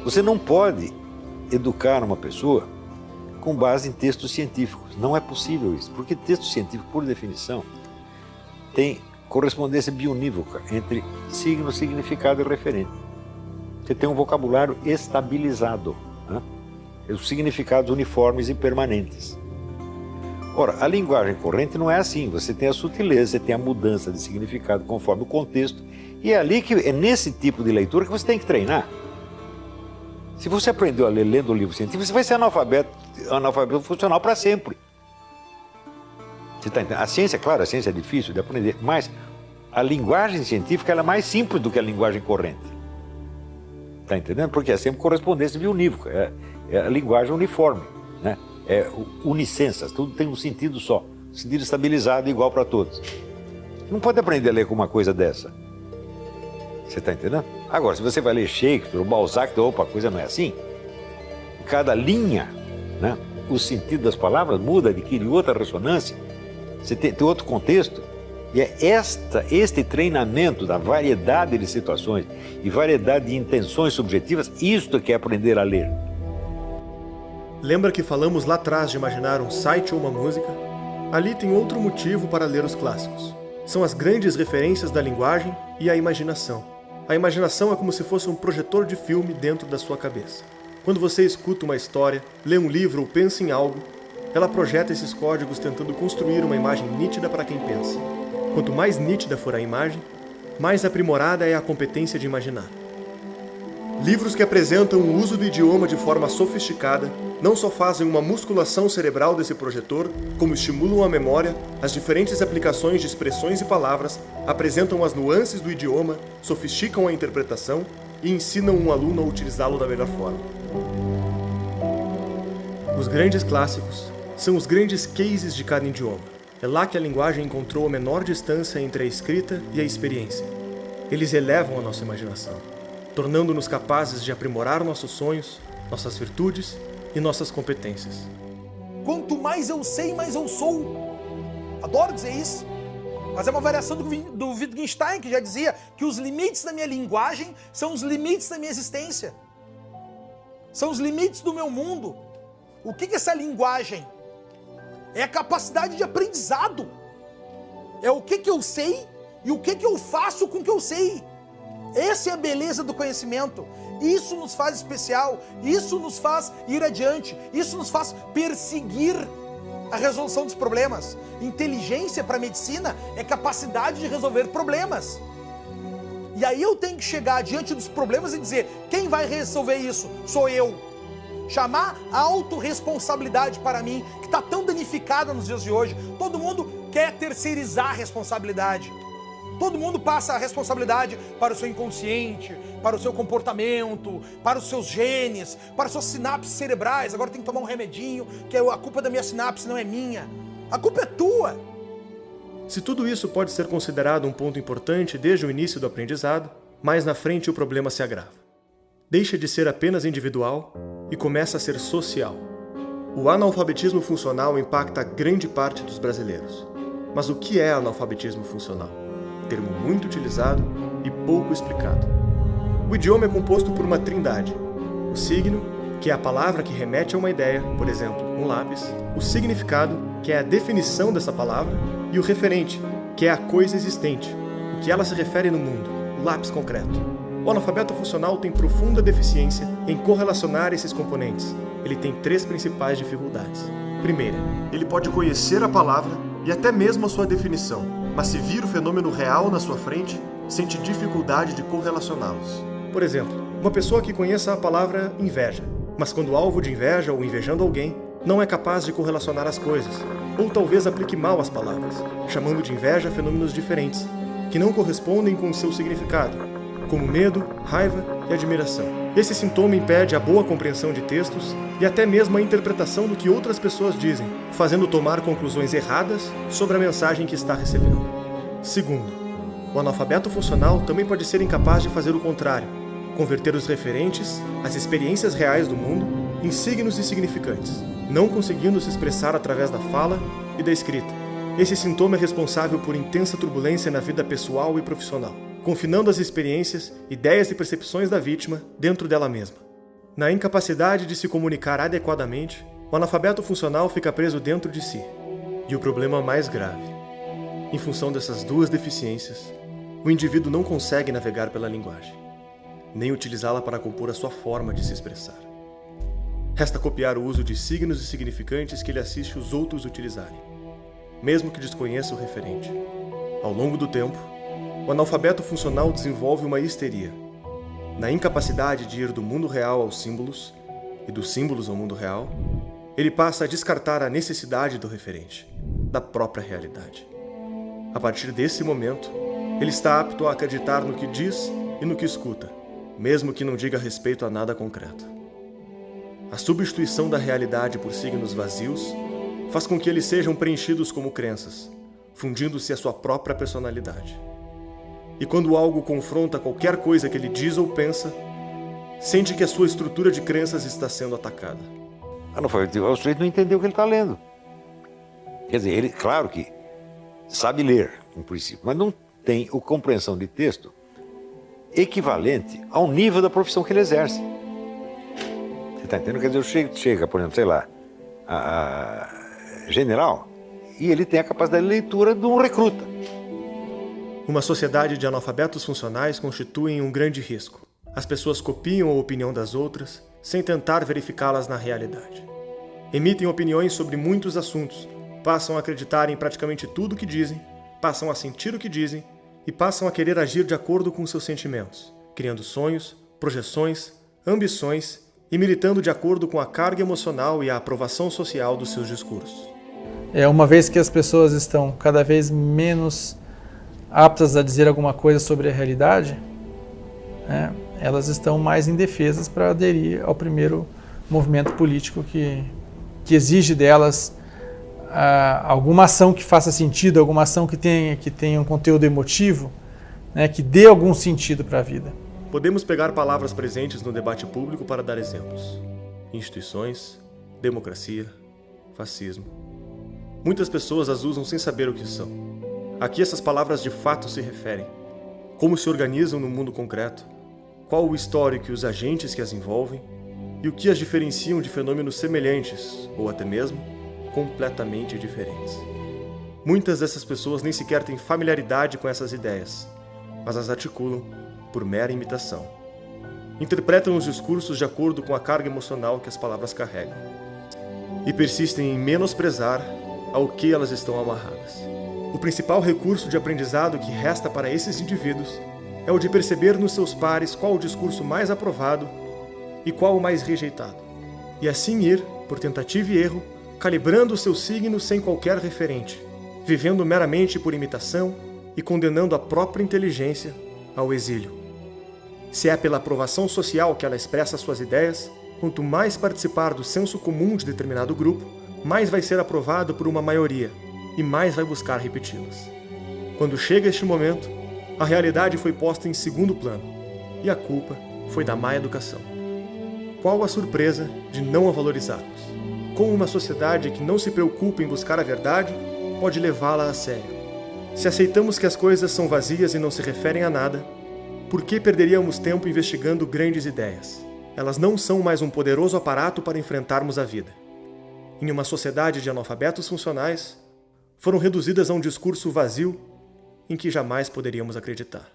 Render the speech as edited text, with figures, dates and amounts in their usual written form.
Você não pode educar uma pessoa com base em textos científicos. Não é possível isso, porque texto científico, por definição, tem correspondência bionívoca entre signo, significado e referente. Você tem um vocabulário estabilizado, né? Os significados uniformes e permanentes. Ora, a linguagem corrente não é assim. Você tem a sutileza, você tem a mudança de significado conforme o contexto, e é nesse tipo de leitura que você tem que treinar. Se você aprendeu a ler lendo um livro científico, você vai ser analfabeto funcional para sempre. Você tá entendendo? A ciência, claro, a ciência é difícil de aprender, mas a linguagem científica ela é mais simples do que a linguagem corrente. Está entendendo? Porque é sempre correspondência bionívoca, é a linguagem uniforme, né? É unicensas, tudo tem um sentido só, sentido estabilizado igual para todos. Você não pode aprender a ler com uma coisa dessa. Você está entendendo? Agora, se você vai ler Shakespeare, Balzac, opa, a coisa não é assim. Cada linha, né, o sentido das palavras muda, adquire outra ressonância, você tem outro contexto. E é este treinamento da variedade de situações e variedade de intenções subjetivas, isto que é aprender a ler. Lembra que falamos lá atrás de imaginar um site ou uma música? Ali tem outro motivo para ler os clássicos. São as grandes referências da linguagem e a imaginação. A imaginação é como se fosse um projetor de filme dentro da sua cabeça. Quando você escuta uma história, lê um livro ou pensa em algo, ela projeta esses códigos tentando construir uma imagem nítida para quem pensa. Quanto mais nítida for a imagem, mais aprimorada é a competência de imaginar. Livros que apresentam o uso do idioma de forma sofisticada não só fazem uma musculação cerebral desse projetor, como estimulam a memória, as diferentes aplicações de expressões e palavras, apresentam as nuances do idioma, sofisticam a interpretação e ensinam um aluno a utilizá-lo da melhor forma. Os grandes clássicos são os grandes cases de cada idioma. É lá que a linguagem encontrou a menor distância entre a escrita e a experiência. Eles elevam a nossa imaginação, tornando-nos capazes de aprimorar nossos sonhos, nossas virtudes e nossas competências. Quanto mais eu sei, mais eu sou. Adoro dizer isso. Mas é uma variação do Wittgenstein, que já dizia que os limites da minha linguagem são os limites da minha existência. São os limites do meu mundo. O que é essa linguagem? É a capacidade de aprendizado. É o que eu sei e o que eu faço com o que eu sei. Essa é a beleza do conhecimento. Isso nos faz especial, isso nos faz ir adiante, isso nos faz perseguir a resolução dos problemas. Inteligência para a medicina é capacidade de resolver problemas. E aí eu tenho que chegar diante dos problemas e dizer, quem vai resolver isso? Sou eu. Chamar a autorresponsabilidade para mim, que está tão danificada nos dias de hoje. Todo mundo quer terceirizar a responsabilidade. Todo mundo passa a responsabilidade para o seu inconsciente, para o seu comportamento, para os seus genes, para as suas sinapses cerebrais. Agora tem que tomar um remedinho, que a culpa da minha sinapse não é minha. A culpa é tua. Se tudo isso pode ser considerado um ponto importante desde o início do aprendizado, mais na frente o problema se agrava. Deixa de ser apenas individual e começa a ser social. O analfabetismo funcional impacta grande parte dos brasileiros. Mas o que é analfabetismo funcional? Termo muito utilizado e pouco explicado. O idioma é composto por uma trindade. O signo, que é a palavra que remete a uma ideia, por exemplo, um lápis. O significado, que é a definição dessa palavra. E o referente, que é a coisa existente, o que ela se refere no mundo, o lápis concreto. O analfabeto funcional tem profunda deficiência em correlacionar esses componentes. Ele tem 3 principais dificuldades. Primeira, ele pode conhecer a palavra e até mesmo a sua definição, mas se vir o fenômeno real na sua frente, sente dificuldade de correlacioná-los. Por exemplo, uma pessoa que conheça a palavra inveja, mas quando alvo de inveja ou invejando alguém, não é capaz de correlacionar as coisas, ou talvez aplique mal as palavras, chamando de inveja fenômenos diferentes, que não correspondem com o seu significado, como medo, raiva e admiração. Esse sintoma impede a boa compreensão de textos e até mesmo a interpretação do que outras pessoas dizem, fazendo tomar conclusões erradas sobre a mensagem que está recebendo. Segundo, o analfabeto funcional também pode ser incapaz de fazer o contrário, converter os referentes, as experiências reais do mundo, em signos e significantes, não conseguindo se expressar através da fala e da escrita. Esse sintoma é responsável por intensa turbulência na vida pessoal e profissional, confinando as experiências, ideias e percepções da vítima dentro dela mesma. Na incapacidade de se comunicar adequadamente, o analfabeto funcional fica preso dentro de si. E o problema mais grave: em função dessas duas deficiências, o indivíduo não consegue navegar pela linguagem, nem utilizá-la para compor a sua forma de se expressar. Resta copiar o uso de signos e significantes que ele assiste os outros utilizarem, mesmo que desconheça o referente. Ao longo do tempo, o analfabeto funcional desenvolve uma histeria. Na incapacidade de ir do mundo real aos símbolos, e dos símbolos ao mundo real, ele passa a descartar a necessidade do referente, da própria realidade. A partir desse momento, ele está apto a acreditar no que diz e no que escuta, mesmo que não diga respeito a nada concreto. A substituição da realidade por signos vazios faz com que eles sejam preenchidos como crenças, fundindo-se a sua própria personalidade. E quando algo confronta qualquer coisa que ele diz ou pensa, sente que a sua estrutura de crenças está sendo atacada. O sujeito não entendeu o que ele está lendo. Quer dizer, ele, claro que sabe ler, em princípio, mas não tem a compreensão de texto equivalente ao nível da profissão que ele exerce. Você está entendendo? Quer dizer, chega, por exemplo, sei lá, a general, e ele tem a capacidade de leitura de um recruta. Uma sociedade de analfabetos funcionais constitui um grande risco. As pessoas copiam a opinião das outras sem tentar verificá-las na realidade. Emitem opiniões sobre muitos assuntos, passam a acreditar em praticamente tudo o que dizem, passam a sentir o que dizem e passam a querer agir de acordo com seus sentimentos, criando sonhos, projeções, ambições e militando de acordo com a carga emocional e a aprovação social dos seus discursos. Uma vez que as pessoas estão cada vez menos aptas a dizer alguma coisa sobre a realidade, elas estão mais indefesas para aderir ao primeiro movimento político que exige delas alguma ação que faça sentido, alguma ação que tenha um conteúdo emotivo, que dê algum sentido para a vida. Podemos pegar palavras presentes no debate público para dar exemplos. Instituições, democracia, fascismo. Muitas pessoas as usam sem saber o que são. Aqui essas palavras de fato se referem. Como se organizam no mundo concreto, qual o histórico e os agentes que as envolvem, e o que as diferenciam de fenômenos semelhantes, ou até mesmo, completamente diferentes. Muitas dessas pessoas nem sequer têm familiaridade com essas ideias, mas as articulam por mera imitação. Interpretam os discursos de acordo com a carga emocional que as palavras carregam, e persistem em menosprezar ao que elas estão amarradas. O principal recurso de aprendizado que resta para esses indivíduos é o de perceber nos seus pares qual o discurso mais aprovado e qual o mais rejeitado, e assim ir, por tentativa e erro, calibrando o seu signo sem qualquer referente, vivendo meramente por imitação e condenando a própria inteligência ao exílio. Se é pela aprovação social que ela expressa suas ideias, quanto mais participar do senso comum de determinado grupo, mais vai ser aprovado por uma maioria e mais vai buscar repeti-las. Quando chega este momento, a realidade foi posta em segundo plano e a culpa foi da má educação. Qual a surpresa de não a valorizarmos? Como uma sociedade que não se preocupa em buscar a verdade pode levá-la a sério? Se aceitamos que as coisas são vazias e não se referem a nada, por que perderíamos tempo investigando grandes ideias? Elas não são mais um poderoso aparato para enfrentarmos a vida. Em uma sociedade de analfabetos funcionais, foram reduzidas a um discurso vazio em que jamais poderíamos acreditar.